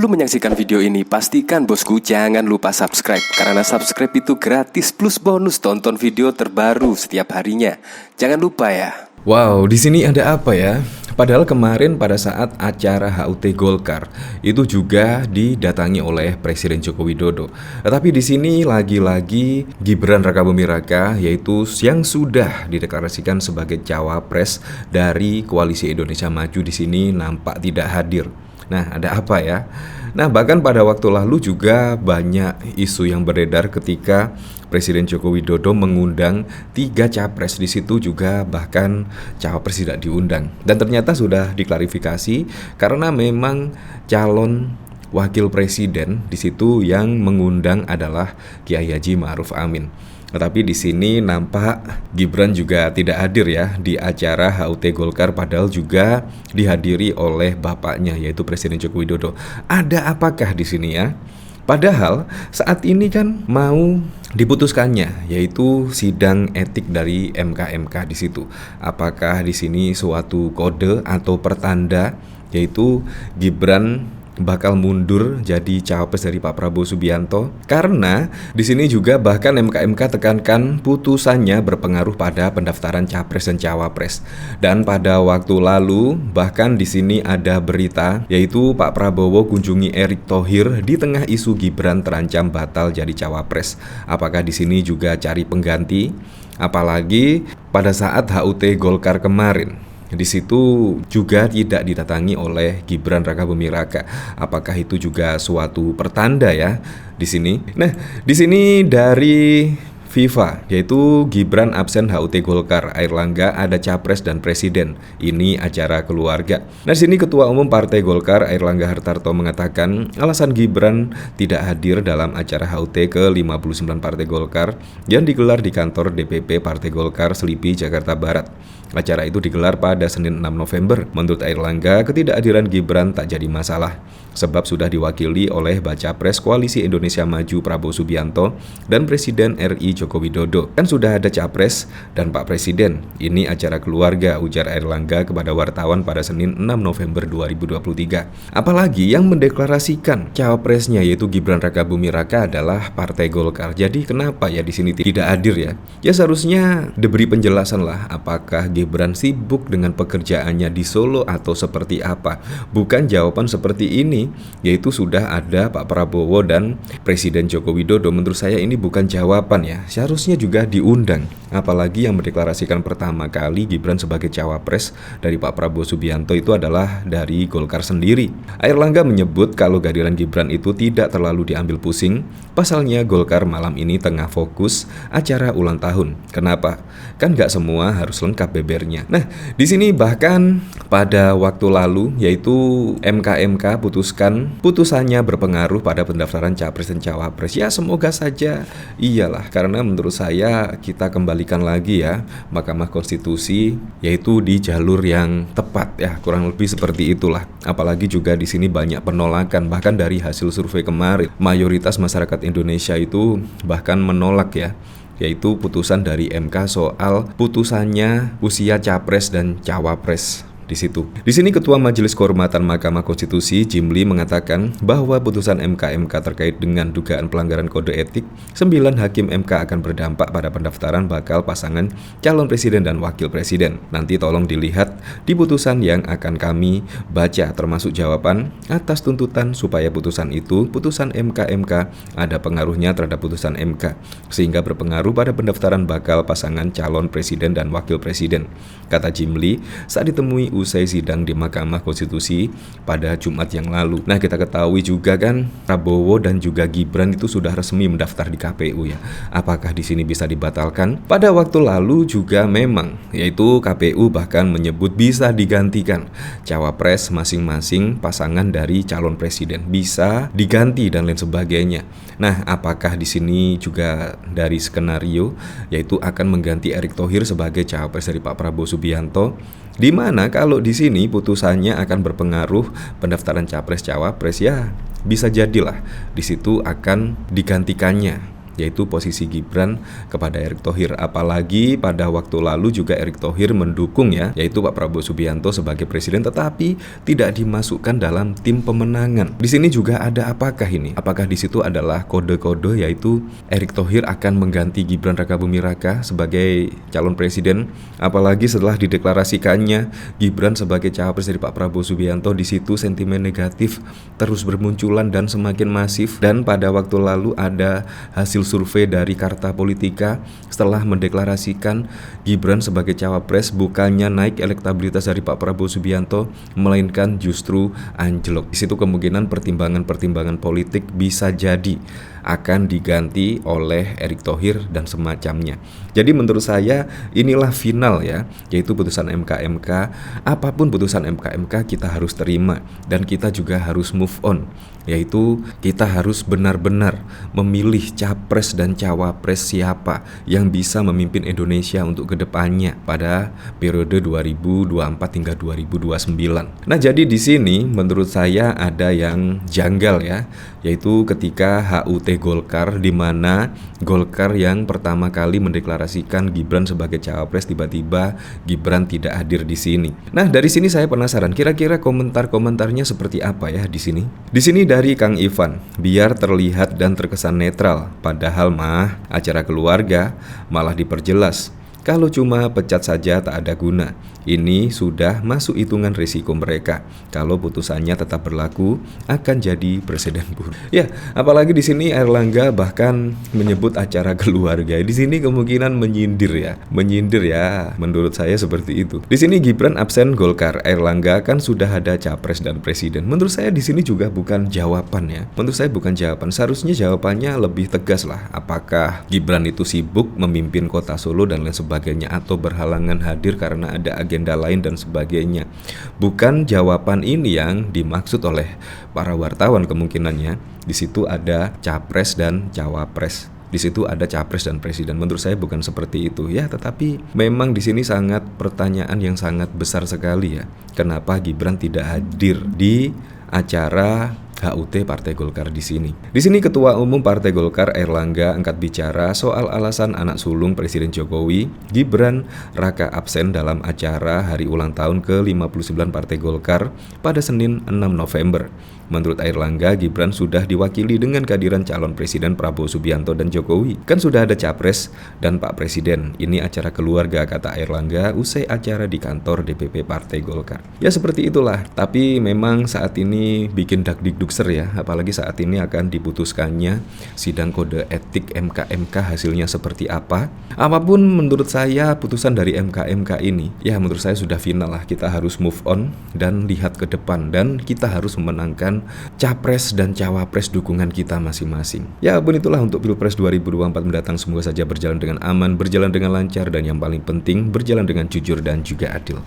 Sebelum menyaksikan video ini, pastikan bosku jangan lupa subscribe. Karena subscribe itu gratis plus bonus tonton video terbaru setiap harinya. Jangan lupa ya. Wow, di sini ada apa ya? Padahal kemarin pada saat acara HUT Golkar itu juga didatangi oleh Presiden Joko Widodo. Tetapi di sini lagi-lagi Gibran Rakabuming Raka, yaitu yang sudah dideklarasikan sebagai cawapres dari Koalisi Indonesia Maju, di sini nampak tidak hadir. Nah, ada apa ya? Nah, bahkan pada waktu lalu juga banyak isu yang beredar ketika Presiden Joko Widodo mengundang 3 capres. Di situ juga bahkan cawapres tidak diundang. Dan ternyata sudah diklarifikasi karena memang calon wakil presiden di situ yang mengundang adalah Kiai Haji Ma'ruf Amin. Tetapi di sini nampak Gibran juga tidak hadir ya di acara HUT Golkar, padahal juga dihadiri oleh bapaknya yaitu Presiden Joko Widodo. Ada apakah di sini ya? Padahal saat ini kan mau diputuskannya yaitu sidang etik dari MK di situ. Apakah di sini suatu kode atau pertanda yaitu Gibran bakal mundur jadi cawapres dari Pak Prabowo Subianto? Karena di sini juga bahkan MK tekankan putusannya berpengaruh pada pendaftaran capres dan cawapres. Dan pada waktu lalu bahkan di sini ada berita yaitu Pak Prabowo kunjungi Erick Thohir di tengah isu Gibran terancam batal jadi cawapres. Apakah di sini juga cari pengganti? Apalagi pada saat HUT Golkar kemarin, di situ juga tidak didatangi oleh Gibran Rakabuming Raka. Apakah itu juga suatu pertanda ya di sini? Nah, di sini dari FIFA yaitu Gibran absen HUT Golkar, Airlangga ada capres dan presiden. Ini acara keluarga. Nah, di sini Ketua Umum Partai Golkar Airlangga Hartarto mengatakan alasan Gibran tidak hadir dalam acara HUT ke-59 Partai Golkar yang digelar di kantor DPP Partai Golkar Selipi, Jakarta Barat. Acara itu digelar pada Senin 6 November. Menurut Airlangga, ketidakhadiran Gibran tak jadi masalah sebab sudah diwakili oleh Baca Pres Koalisi Indonesia Maju Prabowo Subianto dan Presiden RI Joko Widodo. Kan sudah ada capres dan Pak Presiden. Ini acara keluarga, ujar Airlangga kepada wartawan pada Senin 6 November 2023. Apalagi yang mendeklarasikan cawapresnya yaitu Gibran Rakabuming Raka adalah Partai Golkar. Jadi kenapa ya di sini tidak hadir ya? Ya seharusnya diberi penjelasan lah apakah Gibran sibuk dengan pekerjaannya di Solo atau seperti apa. Bukan jawaban seperti ini, yaitu sudah ada Pak Prabowo dan Presiden Joko Widodo. Menurut saya ini bukan jawaban ya. Seharusnya juga diundang. Apalagi yang mendeklarasikan pertama kali Gibran sebagai cawapres dari Pak Prabowo Subianto itu adalah dari Golkar sendiri. Airlangga menyebut kalau kehadiran Gibran itu tidak terlalu diambil pusing. Pasalnya Golkar malam ini tengah fokus acara ulang tahun. Kenapa? Kan gak semua harus lengkap bebernya. Nah, di sini bahkan pada waktu lalu yaitu MK putusannya berpengaruh pada pendaftaran capres dan cawapres. Ya semoga saja iyalah, karena menurut saya kita kembalikan lagi ya Mahkamah Konstitusi yaitu di jalur yang tepat ya, kurang lebih seperti itulah. Apalagi juga di sini banyak penolakan, bahkan dari hasil survei kemarin mayoritas masyarakat Indonesia itu bahkan menolak ya, yaitu putusan dari MK soal putusannya usia capres dan cawapres. Di situ. Di sini Ketua Majelis Kehormatan Mahkamah Konstitusi Jimli mengatakan bahwa putusan MK terkait dengan dugaan pelanggaran kode etik 9 hakim MK akan berdampak pada pendaftaran bakal pasangan calon presiden dan wakil presiden. Nanti tolong dilihat di putusan yang akan kami baca, termasuk jawaban atas tuntutan supaya putusan MK ada pengaruhnya terhadap putusan MK sehingga berpengaruh pada pendaftaran bakal pasangan calon presiden dan wakil presiden, kata Jimli saat ditemui usai sidang di Mahkamah Konstitusi pada Jumat yang lalu. Nah, kita ketahui juga kan Prabowo dan juga Gibran itu sudah resmi mendaftar di KPU ya. Apakah di sini bisa dibatalkan? Pada waktu lalu juga memang yaitu KPU bahkan menyebut bisa digantikan cawapres masing-masing pasangan dari calon presiden, bisa diganti dan lain sebagainya. Nah, apakah di sini juga dari skenario yaitu akan mengganti Erick Thohir sebagai cawapres dari Pak Prabowo Subianto, di mana kalau di sini putusannya akan berpengaruh pendaftaran capres cawapres ya bisa jadilah di situ akan digantikannya yaitu posisi Gibran kepada Erick Thohir. Apalagi pada waktu lalu juga Erick Thohir mendukung ya, yaitu Pak Prabowo Subianto sebagai presiden, tetapi tidak dimasukkan dalam tim pemenangan. Di sini juga ada apakah ini? Apakah di situ adalah kode-kode, yaitu Erick Thohir akan mengganti Gibran Rakabuming Raka sebagai calon presiden? Apalagi setelah dideklarasikannya Gibran sebagai cawapres dari Pak Prabowo Subianto, di situ sentimen negatif terus bermunculan dan semakin masif. Dan pada waktu lalu ada hasil survei dari Carta Politika, setelah mendeklarasikan Gibran sebagai cawapres, bukannya naik elektabilitas dari Pak Prabowo Subianto, melainkan justru anjlok. Di situ kemungkinan pertimbangan-pertimbangan politik bisa jadi akan diganti oleh Erick Thohir dan semacamnya. Jadi menurut saya inilah final ya, yaitu putusan MK. Apapun putusan MK kita harus terima dan kita juga harus move on, yaitu kita harus benar-benar memilih capres dan cawapres siapa yang bisa memimpin Indonesia untuk kedepannya pada periode 2024 hingga 2029. Nah, jadi di sini menurut saya ada yang janggal ya, yaitu ketika HUT Golkar, di mana Golkar yang pertama kali mendeklarasikan Gibran sebagai cawapres, tiba-tiba Gibran tidak hadir di sini. Nah, dari sini saya penasaran, kira-kira komentar-komentarnya seperti apa ya di sini? Di sini dari Kang Ivan, biar terlihat dan terkesan netral, padahal mah acara keluarga, malah diperjelas. Kalau cuma pecat saja tak ada guna. Ini sudah masuk hitungan risiko mereka. Kalau putusannya tetap berlaku, akan jadi presiden buruk. Ya, apalagi di sini Airlangga bahkan menyebut acara keluarga. Di sini kemungkinan menyindir ya. Menurut saya seperti itu. Di sini Gibran absen Golkar, Airlangga kan sudah ada capres dan presiden. Menurut saya di sini juga bukan jawaban ya. Menurut saya bukan jawaban. Seharusnya jawabannya lebih tegas lah. Apakah Gibran itu sibuk memimpin kota Solo dan lain sebagainya, atau berhalangan hadir karena ada agenda lain dan sebagainya. Bukan jawaban ini yang dimaksud oleh para wartawan kemungkinannya. Di situ ada capres dan cawapres. Di situ ada capres dan presiden. Menurut saya bukan seperti itu ya, tetapi memang di sini sangat pertanyaan yang sangat besar sekali ya. Kenapa Gibran tidak hadir di acara HUT Partai Golkar di sini? Di sini Ketua Umum Partai Golkar Airlangga angkat bicara soal alasan anak sulung Presiden Jokowi, Gibran Raka absen dalam acara hari ulang tahun ke-59 Partai Golkar pada Senin 6 November. Menurut Airlangga, Gibran sudah diwakili dengan kehadiran calon presiden Prabowo Subianto dan Jokowi. Kan sudah ada capres dan Pak Presiden. Ini acara keluarga, kata Airlangga usai acara di kantor DPP Partai Golkar. Ya seperti itulah, tapi memang saat ini bikin dakdikdukser ya, apalagi saat ini akan diputuskannya sidang kode etik MK hasilnya seperti apa. Apapun menurut saya putusan dari MK ini, ya menurut saya sudah final lah. Kita harus move on dan lihat ke depan, dan kita harus memenangkan capres dan cawapres dukungan kita masing-masing. Ya pun itulah untuk Pilpres 2024 mendatang. Semoga saja berjalan dengan aman, berjalan dengan lancar, dan yang paling penting berjalan dengan jujur dan juga adil.